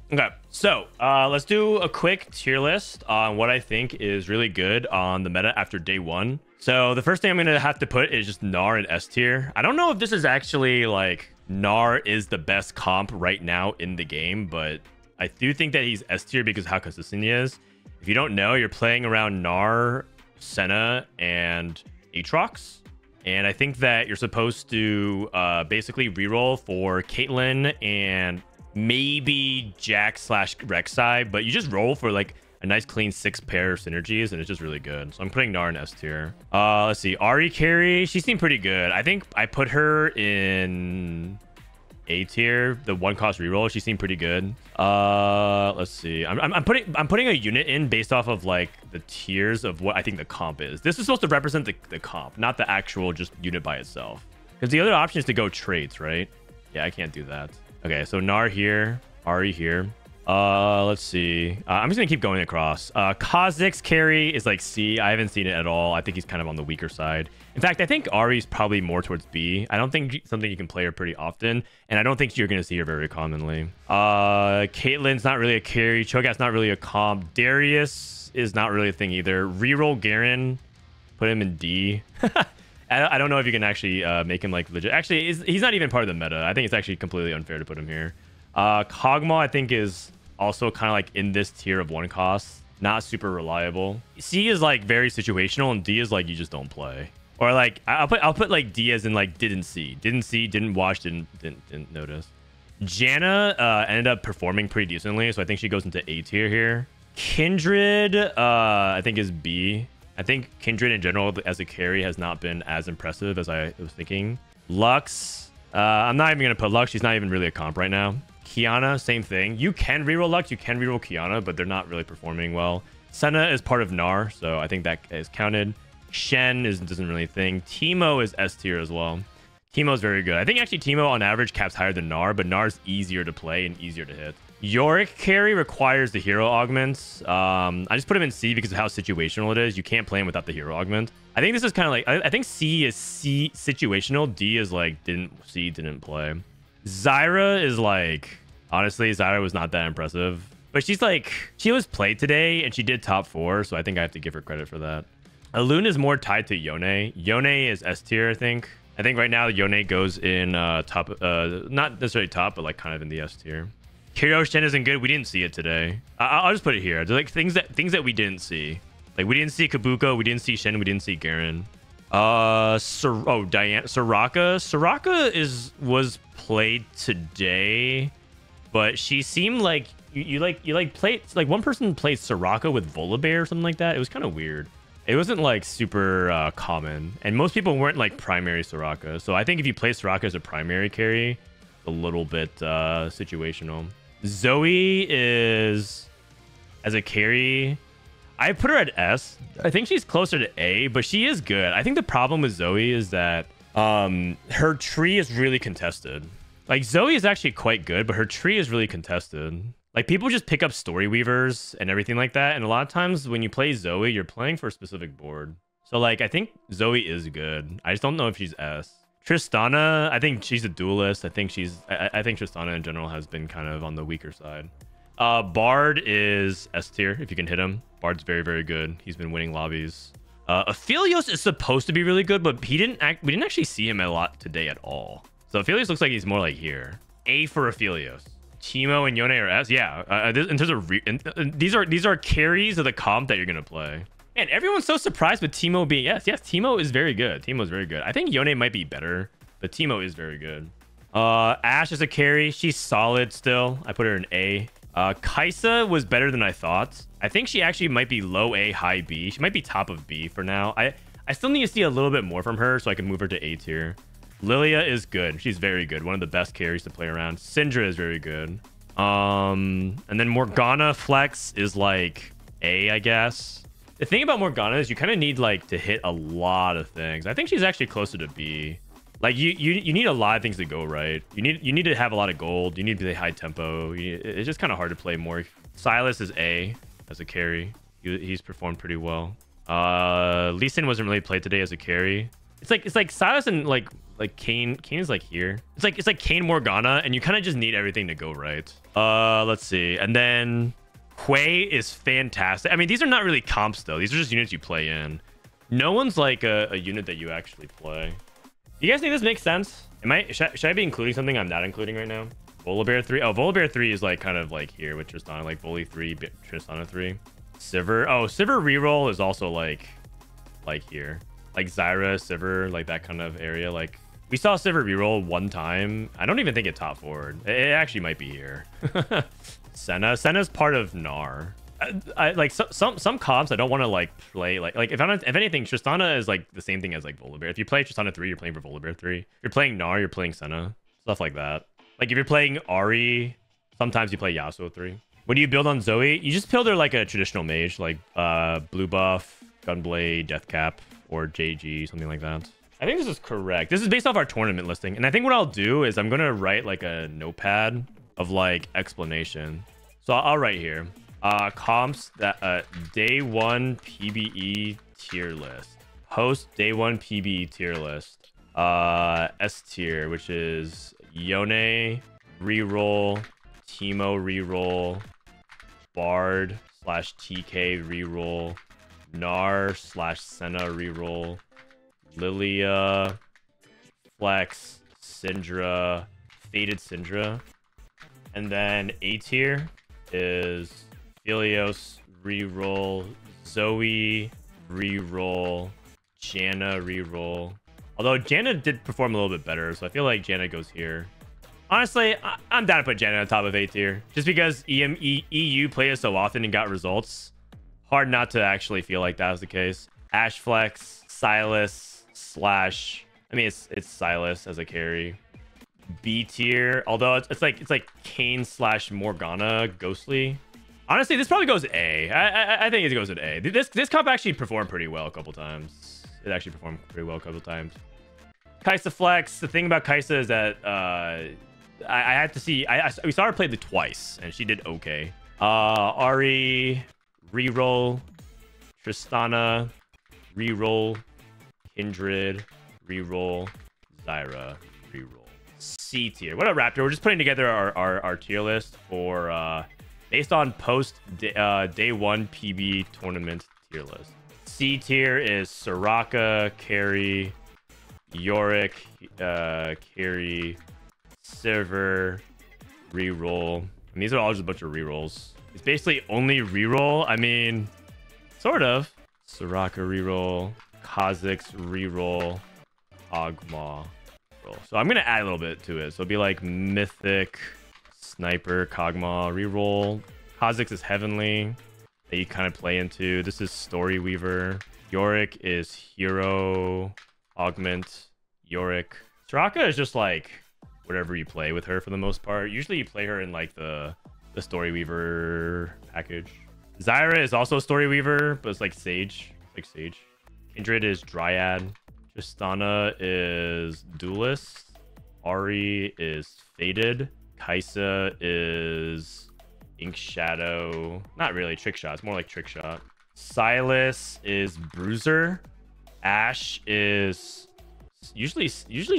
Okay, so let's do a quick tier list on what I think is really good on the meta after day one. So the first thing I'm going to have to put is just Gnar in S tier. I don't know if this is actually like Gnar is the best comp right now in the game, but I do think that he's S tier because of how consistent he is. If you don't know, you're playing around Gnar, Senna, and Aatrox. And I think that you're supposed to basically reroll for Caitlyn and maybe Jack / Rek'Sai, but you just roll for like a nice clean 6 pair of synergies, and it's just really good. So I'm putting Gnar in S tier. Let's see. Ahri carry, she seemed pretty good. I think I put her in A tier, the 1-cost reroll. She seemed pretty good. Let's see. I'm putting a unit in based off of like the tiers of what I think the comp is. This is supposed to represent the comp, not the actual just unit by itself. Because the other option is to go traits, right? Yeah, I can't do that. Okay, so Gnar here, Ahri here. Let's see. I'm just gonna keep going across. Kha'Zix's carry is like C. I haven't seen it at all. I think he's kind of on the weaker side. In fact, I think Ahri's probably more towards B. I don't think something you can play her pretty often, and I don't think you're gonna see her very commonly. Caitlyn's not really a carry. Cho'Gath's not really a comp. Darius is not really a thing either. Reroll Garen, put him in D. I don't know if you can actually make him like legit. Actually, he's not even part of the meta. I think it's actually completely unfair to put him here. Kog'Maw, I think, is also kind of like in this tier of 1 cost. Not super reliable. C is like very situational, and D is like you just don't play. Or like I'll put like D as in like didn't see, didn't watch, didn't notice. Janna ended up performing pretty decently, so I think she goes into A tier here. Kindred, I think is B. I think Kindred in general as a carry has not been as impressive as I was thinking. Lux, I'm not even going to put Lux. She's not even really a comp right now. Kiana, same thing. You can reroll Lux, you can reroll Kiana, but they're not really performing well. Senna is part of Gnar, so I think that is counted. Shen doesn't really think. Teemo is S tier as well. Teemo's very good. I think actually Teemo on average caps higher than Gnar, but Gnar's easier to play and easier to hit. Yorick carry requires the hero augments. I just put him in C because of how situational it is. You can't play him without the hero augment. I think this is kind of like, I think C is C situational. D is like didn't play. Zyra is like, honestly, Zyra was not that impressive. But she's like, she was played today and she did top 4. So I think I have to give her credit for that. Alun is more tied to Yone. Yone is S tier, I think. I think right now Yone goes in top, not necessarily top, but like kind of in the S tier. Hero Shen isn't good. We didn't see it today. I'll just put it here. There's like things that we didn't see. Like we didn't see Kabuko, we didn't see Shen, we didn't see Garen. Diana, Soraka was played today, but she seemed like you played like one person played Soraka with Volibear or something like that. It was kind of weird. It wasn't like super common, and most people weren't like primary Soraka. So I think if you play Soraka as a primary carry, a little bit situational. Zoe is as a carry, I put her at S. I think she's closer to A, but she is good. I think the problem with Zoe is that her tree is really contested. Like Zoe is actually quite good, but her tree is really contested. Like people just pick up story weavers and everything like that, and a lot of times when you play Zoe, you're playing for a specific board. So like I think Zoe is good. I just don't know if she's S. Tristana, I think she's a duelist. I think Tristana in general has been kind of on the weaker side. Bard is S tier if you can hit him. Bard's very, very good. He's been winning lobbies. Aphelios is supposed to be really good, but we didn't actually see him a lot today at all. So Aphelios looks like he's more like here. A for Aphelios. Teemo and Yone are S. Yeah, in terms of these are carries of the comp that you're gonna play. And everyone's so surprised with Teemo being yes, Teemo is very good. Teemo is very good. I think Yone might be better, but Teemo is very good. Ashe is a carry. She's solid still. I put her in A. Kai'Sa was better than I thought. I think she actually might be low A, high B. She might be top of B for now. I still need to see a little bit more from her so I can move her to A tier. Lilia is good. She's very good. One of the best carries to play around. Syndra is very good. And then Morgana Flex is like A, I guess. The thing about Morgana is you kind of need like to hit a lot of things. I think she's actually closer to B. Like you need a lot of things to go right. You need to have a lot of gold. You need to play high tempo. It's just kind of hard to play more. Silas is A as a carry. He's performed pretty well. Lee Sin wasn't really played today as a carry. It's like Silas and like Kane is like here. It's like Kane Morgana, and you kind of just need everything to go right. Let's see. And then Quay is fantastic. I mean, these are not really comps though. These are just units you play in. No one's like a unit that you actually play. Do you guys think this makes sense? Should I be including something I'm not including right now? Volibear 3. Oh, Volibear 3 is like kind of like here with Tristana, like Voli 3, Tristana 3. Sivir. Oh, Sivir reroll is also like here. Like Zyra, Sivir, like that kind of area. Like we saw Sivir reroll one time. I don't even think it top forward. It actually might be here. Senna's part of Gnar. I like some comps I don't want to like play like if anything, Tristana is like the same thing as like Volibear. If you play Tristana 3, you're playing for Volibear 3. If you're playing Gnar, you're playing Senna. Stuff like that. Like if you're playing Ahri, sometimes you play Yasuo 3. When you build on Zoe, you just build her like a traditional mage, like blue buff, Gunblade, Deathcap, or JG, something like that. I think this is correct. This is based off our tournament listing. And I think what I'll do is I'm gonna write like a notepad of like explanation. So I'll write here. Comps that day 1 PBE tier list. Host day 1 PBE tier list. S tier, which is Yone reroll, Teemo reroll, Bard / TK reroll, Gnar / Senna reroll, Lilia, Flex, Syndra, Faded Syndra. And then A tier is Helios reroll, Zoe reroll, Janna reroll. Although Janna did perform a little bit better, so I feel like Janna goes here. Honestly, I'm down to put Janna on top of A tier. Just because EU played it so often and got results. Hard not to actually feel like that was the case. Ashflex, Silas / I mean, it's Silas as a carry. B tier, although it's like Kane / Morgana Ghostly. Honestly, this probably goes A. I think it goes at A. This comp actually performed pretty well a couple times. It actually performed pretty well a couple times. Kai'Sa Flex. The thing about Kai'Sa is that I had to see. We saw her play the twice, and she did okay. Ahri reroll, Tristana reroll, Kindred reroll, Zyra reroll. C tier. What a Raptor. We're just putting together our tier list for based on post day 1 PB tournament tier list. C tier is Soraka, carry, Yorick, carry, Sivir, reroll. And these are all just a bunch of rerolls. It's basically only reroll. I mean, sort of. Soraka reroll, Kha'Zix reroll, Agma roll. So I'm gonna add a little bit to it. So it'll be like Mythic, Sniper, Kog'Maw reroll. Kha'Zix is Heavenly that you kind of play into. This is Story Weaver. Yorick is Hero, Augment, Yorick. Soraka is just like whatever you play with her for the most part. Usually you play her in like the Story Weaver package. Zyra is also Story Weaver, but it's like Sage. It's like Sage. Kindred is Dryad. Tristana is Duelist. Ahri is Faded. Kai'Sa is Ink Shadow. Not really Trick Shot. It's more like Trick Shot. Silas is Bruiser. Ashe is usually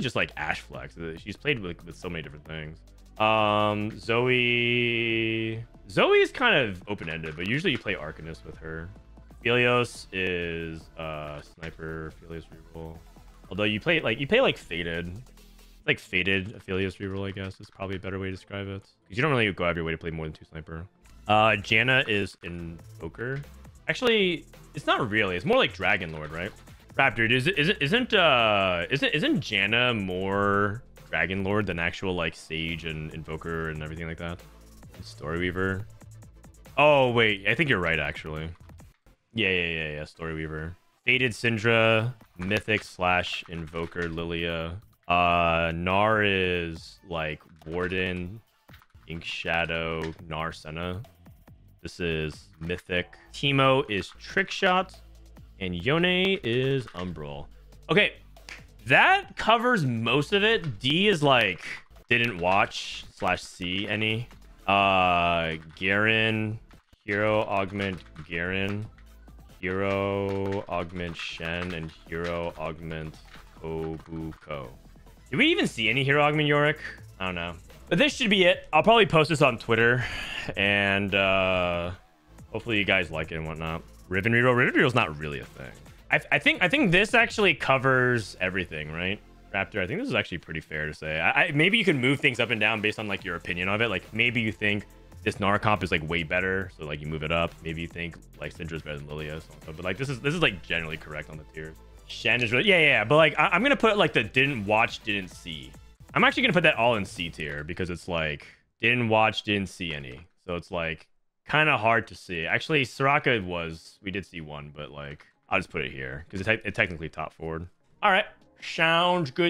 just like Ashe Flex. She's played with so many different things. Zoe is kind of open-ended, but usually you play Arcanist with her. Helios is Sniper, Helios reroll. Although you play like Faded. Like Faded Aphelios reroll, I guess is probably a better way to describe it. Because you don't really go out of your way to play more than 2 Sniper. Janna is Invoker. Actually, it's not really. It's more like Dragon Lord, right? Raptor, isn't Janna more Dragon Lord than actual like Sage and Invoker and everything like that? Story Weaver. Oh wait, I think you're right actually. Yeah. Story Weaver. Faded Syndra, Mythic / Invoker Lilia. Gnar is like Warden, Ink Shadow, Gnar Senna. This is Mythic. Teemo is Trick Shot, and Yone is Umbral. Okay, that covers most of it. D is like didn't watch / see any. Garen, Hero Augment Garen, Hero Augment Shen, and Hero Augment Kobuko. Did we even see any hero augment Yorick? I don't know. But this should be it. I'll probably post this on Twitter. And hopefully you guys like it and whatnot. Riven Reroll. Riven Reroll's not really a thing. I think this actually covers everything, right? Raptor, I think this is actually pretty fair to say. Maybe you can move things up and down based on like your opinion of it. Like maybe you think this Nara comp is like way better, so like you move it up. Maybe you think like Syndra is better than Lilia, but like this is like generally correct on the tiers. Shen is really yeah, but like I'm gonna put like the didn't watch, didn't see. I'm actually gonna put that all in C tier because it's like didn't watch, didn't see any. So it's like kind of hard to see. Actually, Soraka we did see one, but like I'll just put it here because it's technically top forward. All right, sounds good.